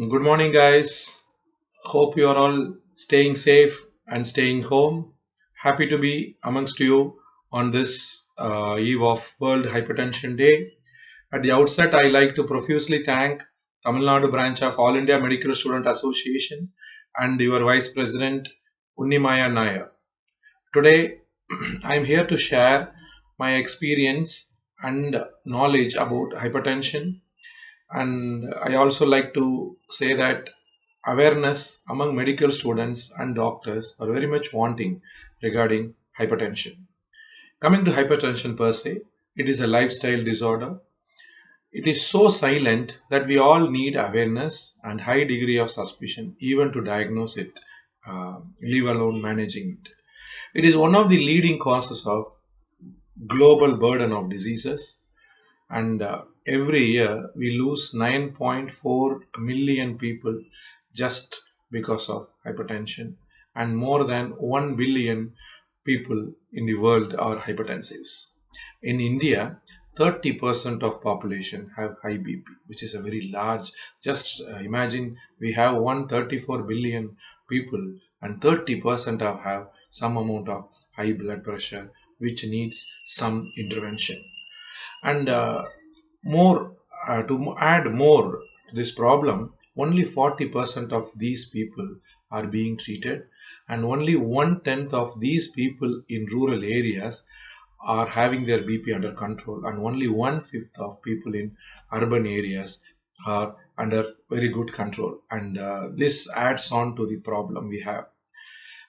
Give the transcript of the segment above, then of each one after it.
Good morning, guys. Hope you are all staying safe and staying home. Happy to be amongst you on this eve of World Hypertension Day. At the outset, I like to profusely thank Tamil Nadu branch of All India Medical Student Association and your Vice President Unnimaya Nair. Today, I am here to share my experience and knowledge about hypertension, and I also like to say that awareness among medical students and doctors are very much wanting regarding hypertension. Coming to hypertension per se, it is a lifestyle disorder. It is so silent that we all need awareness and high degree of suspicion even to diagnose it, leave alone managing it. It is one of the leading causes of global burden of diseases, and every year we lose 9.4 million people just because of hypertension, and more than 1 billion people in the world are hypertensives. In India, 30% of population have high BP, which is a very large. Just imagine we have 134 billion people, and 30% have some amount of high blood pressure, which needs some intervention. And more to add more to this problem, only 40% of these people are being treated, and only 1/10 of these people in rural areas are having their BP under control, and only 1/5 of people in urban areas are under very good control. And this adds on to the problem we have.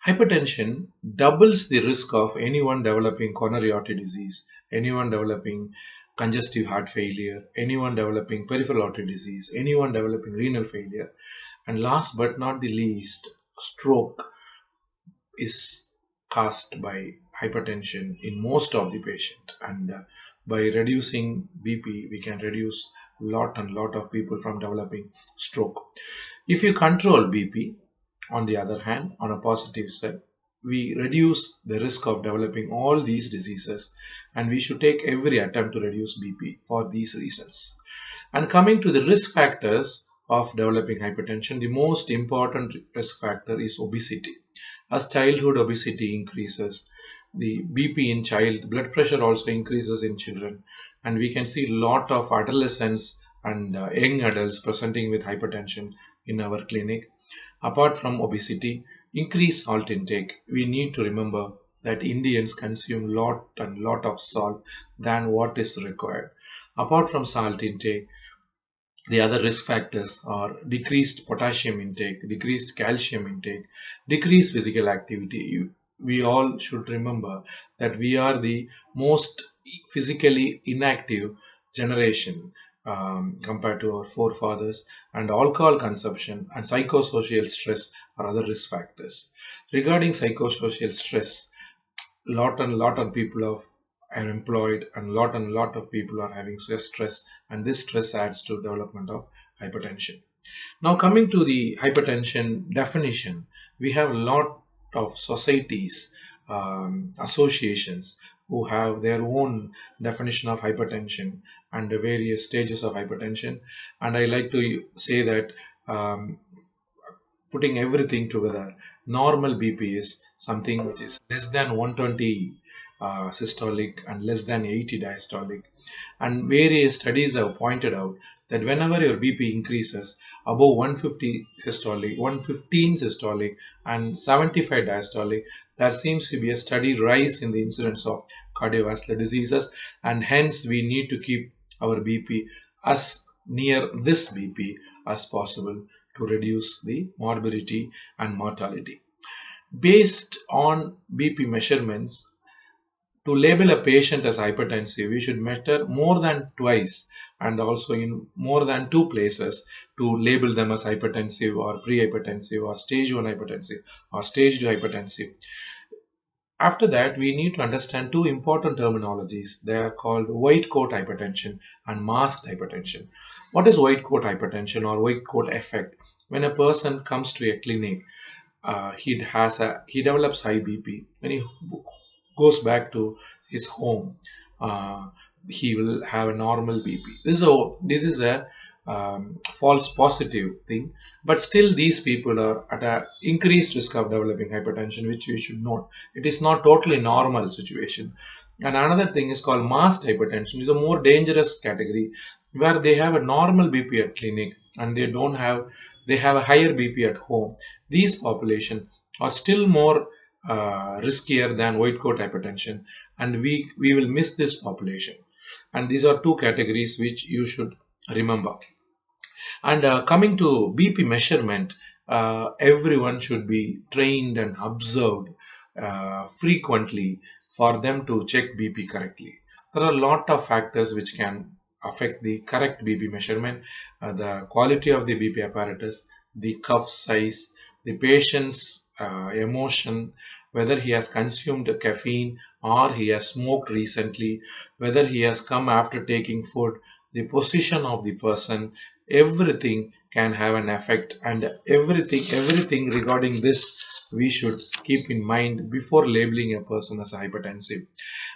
Hypertension doubles the risk of anyone developing coronary artery disease, anyone developing congestive heart failure, anyone developing peripheral artery disease, anyone developing renal failure, and last but not the least, stroke is caused by hypertension in most of the patient. And by reducing BP, we can reduce lot of people from developing stroke. If you control BP, on the other hand, on a positive side, we reduce the risk of developing all these diseases, and we should take every attempt to reduce BP for these reasons. And coming to the risk factors of developing hypertension, the most important risk factor is obesity. As childhood obesity increases, the BP in child, blood pressure also increases in children, and we can see a lot of adolescents and young adults presenting with hypertension in our clinic. Apart from obesity, increased salt intake. We need to remember that Indians consume lot of salt than what is required. Apart from salt intake, the other risk factors are decreased potassium intake, decreased calcium intake, decreased physical activity. We all should remember that we are the most physically inactive generation compared to our forefathers, and alcohol consumption and psychosocial stress are other risk factors. Regarding psychosocial stress, lot of people are employed, and lot of people are having stress, and this stress adds to development of hypertension. Now coming to the hypertension definition, we have a lot of societies, associations who have their own definition of hypertension and the various stages of hypertension, and I like to say that putting everything together, normal BP is something which is less than 120 systolic and less than 80 diastolic. And various studies have pointed out that whenever your BP increases above 150 systolic, 115 systolic, and 75 diastolic, there seems to be a steady rise in the incidence of cardiovascular diseases, and hence we need to keep our BP as near this BP as possible to reduce the morbidity and mortality. Based on BP measurements, to label a patient as hypertensive, we should measure more than twice and also in more than two places to label them as hypertensive or pre-hypertensive or stage 1 hypertensive or stage 2 hypertensive. After that, we need to understand two important terminologies. They are called white coat hypertension and masked hypertension. What is white coat hypertension or white coat effect? When a person comes to a clinic, he develops high BP. When he goes back to his home, he will have a normal BP. This is a false positive thing, but still these people are at a increased risk of developing hypertension, which we should note. It is not totally normal situation. And another thing is called masked hypertension. It's a more dangerous category where they have a normal BP at clinic and they have a higher BP at home. These population are still more riskier than white coat hypertension, and we will miss this population. And these are two categories which you should remember. And coming to BP measurement, everyone should be trained and observed frequently for them to check BP correctly. There are a lot of factors which can affect the correct BP measurement: the quality of the BP apparatus, the cuff size, the patient's emotion, whether he has consumed caffeine or he has smoked recently, whether he has come after taking food, the position of the person. Everything can have an effect, and everything regarding this we should keep in mind before labeling a person as hypertensive.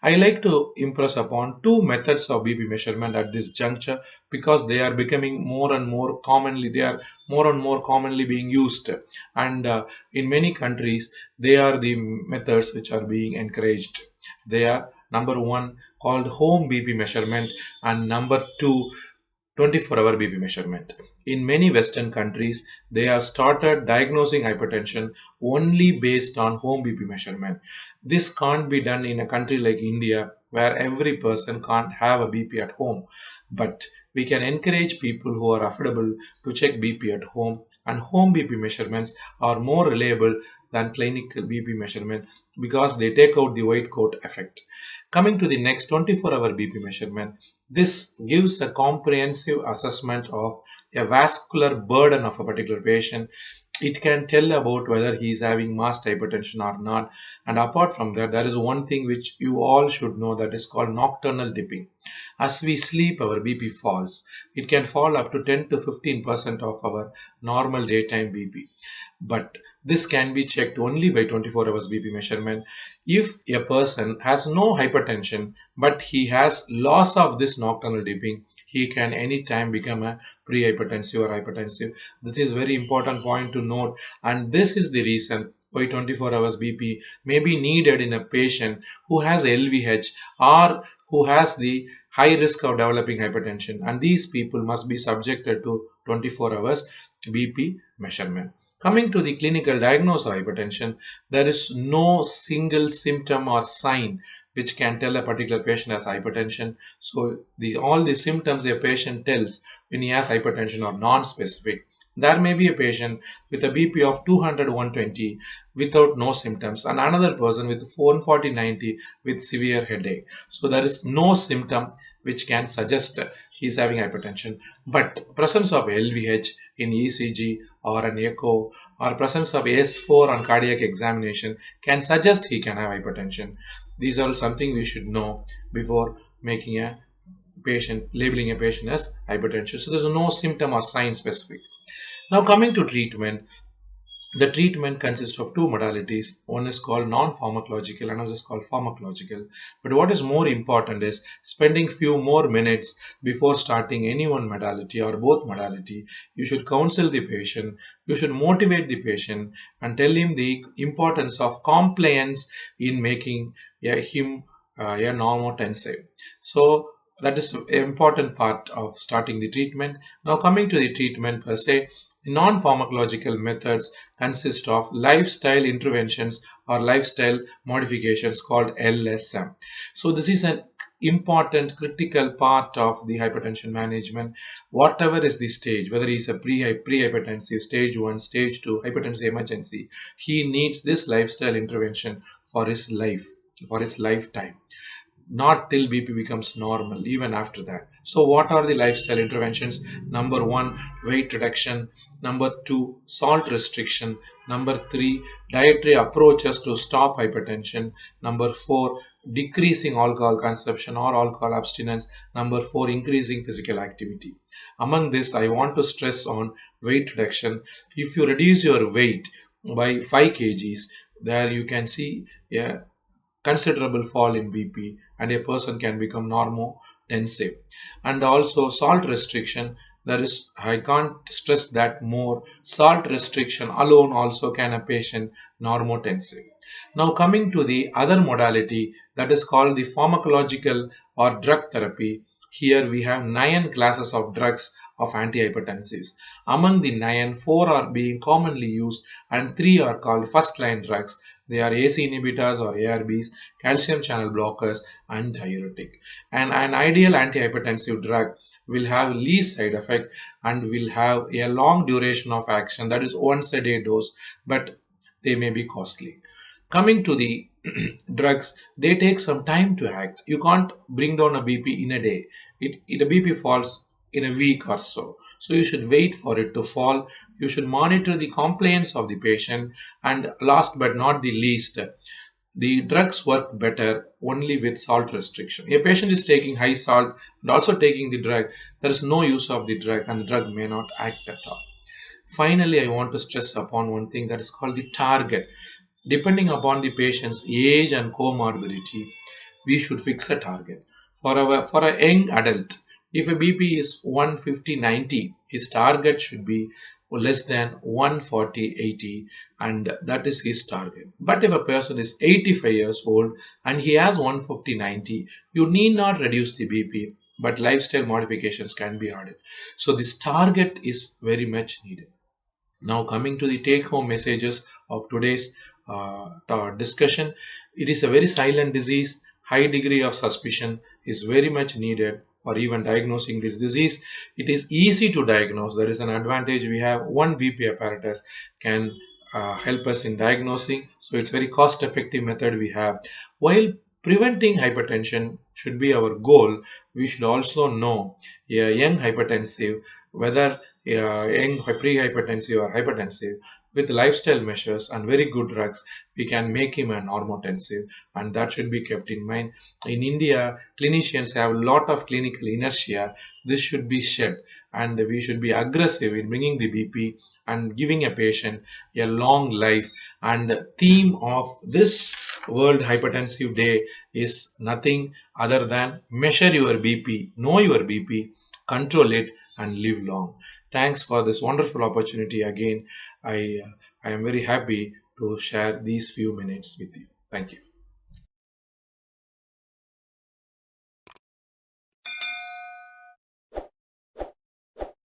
I like to impress upon two methods of BP measurement at this juncture, because they are becoming more and more commonly, they are more and more commonly being used, and in many countries they are the methods which are being encouraged. They are: number one, called home BP measurement, and number two, 24-hour BP measurement. In many Western countries, they have started diagnosing hypertension only based on home BP measurement. This can't be done in a country like India, where every person can't have a BP at home. But we can encourage people who are affordable to check BP at home, and home BP measurements are more reliable than clinical BP measurement because they take out the white coat effect. Coming to the next, 24-hour BP measurement, this gives a comprehensive assessment of a vascular burden of a particular patient. It can tell about whether he is having masked hypertension or not. And apart from that, there is one thing which you all should know, that is called nocturnal dipping. As we sleep, our BP falls. It can fall up to 10 to 15% of our normal daytime BP. But this can be checked only by 24 hours BP measurement. If a person has no hypertension but he has loss of this nocturnal dipping, he can anytime become a pre-hypertensive or hypertensive. This is very important point to note, and this is the reason why 24 hours BP may be needed in a patient who has LVH or who has the high risk of developing hypertension, and these people must be subjected to 24 hours BP measurement. Coming to the clinical diagnosis of hypertension, there is no single symptom or sign which can tell a particular patient has hypertension. So all the symptoms a patient tells when he has hypertension are non-specific. There may be a patient with a BP of 200/120 without no symptoms, and another person with 140/90 with severe headache. So there is no symptom which can suggest he is having hypertension. But presence of LVH in ECG or an echo, or presence of S4 on cardiac examination can suggest he can have hypertension. These are something we should know before labeling a patient as hypertension. So there is no symptom or sign specific. Now coming to treatment, the treatment consists of two modalities. One is called non-pharmacological, another is called pharmacological. But what is more important is spending few more minutes before starting any one modality or both modality. You should counsel the patient, you should motivate the patient and tell him the importance of compliance in making him a normotensive. So that is an important part of starting the treatment. Now coming to the treatment per se, non-pharmacological methods consist of lifestyle interventions or lifestyle modifications called LSM. So this is an important critical part of the hypertension management. Whatever is the stage, whether he is a pre-hypertensive, stage 1, stage 2, hypertensive emergency, he needs this lifestyle intervention for his life, for his lifetime. Not till BP becomes normal, even after that. So what are the lifestyle interventions? Number 1, weight reduction. Number 2, salt restriction. Number 3, dietary approaches to stop hypertension. Number 4, decreasing alcohol consumption or alcohol abstinence. Number 4, increasing physical activity. Among this, I want to stress on weight reduction. If you reduce your weight by 5 kgs, there you can see a considerable fall in BP and a person can become normotensive. And also salt restriction, There is, I can't stress that more. Salt restriction alone also can a patient normotensive. Now coming to the other modality that is called the pharmacological or drug therapy. Here we have 9 classes of drugs of antihypertensives. Among the 9, 4 are being commonly used and 3 are called first line drugs. They are AC inhibitors or ARBs, calcium channel blockers and diuretic. And an ideal antihypertensive drug will have least side effect and will have a long duration of action, that is once a day dose, but they may be costly. Coming to the drugs, they take some time to act. You can't bring down a BP in a day. The BP falls in a week or so. So you should wait for it to fall. You should monitor the compliance of the patient. And last but not the least, the drugs work better only with salt restriction. A patient is taking high salt and also taking the drug. There is no use of the drug and the drug may not act at all. Finally, I want to stress upon one thing that is called the target. Depending upon the patient's age and comorbidity, we should fix a target. For a young adult, if a BP is 150/90, his target should be less than 140/80, and that is his target. But if a person is 85 years old and he has 150/90, you need not reduce the BP, but lifestyle modifications can be added. So this target is very much needed. Now, coming to the take home messages of today's discussion, it is a very silent disease. High degree of suspicion is very much needed for even diagnosing this disease. It is easy to diagnose. That is an advantage we have. One BP apparatus can help us in diagnosing. So it's very cost effective method we have. While preventing hypertension should be our goal, we should also know a young hypertensive, whether young pre-hypertensive or hypertensive, with lifestyle measures and very good drugs, we can make him a normotensive, and that should be kept in mind. In India, clinicians have a lot of clinical inertia. This should be shed, and we should be aggressive in bringing the BP and giving a patient a long life. And the theme of this World Hypertensive Day is nothing other than measure your BP, know your BP, control it, and live long. Thanks for this wonderful opportunity again. I, I am very happy to share these few minutes with you. Thank you.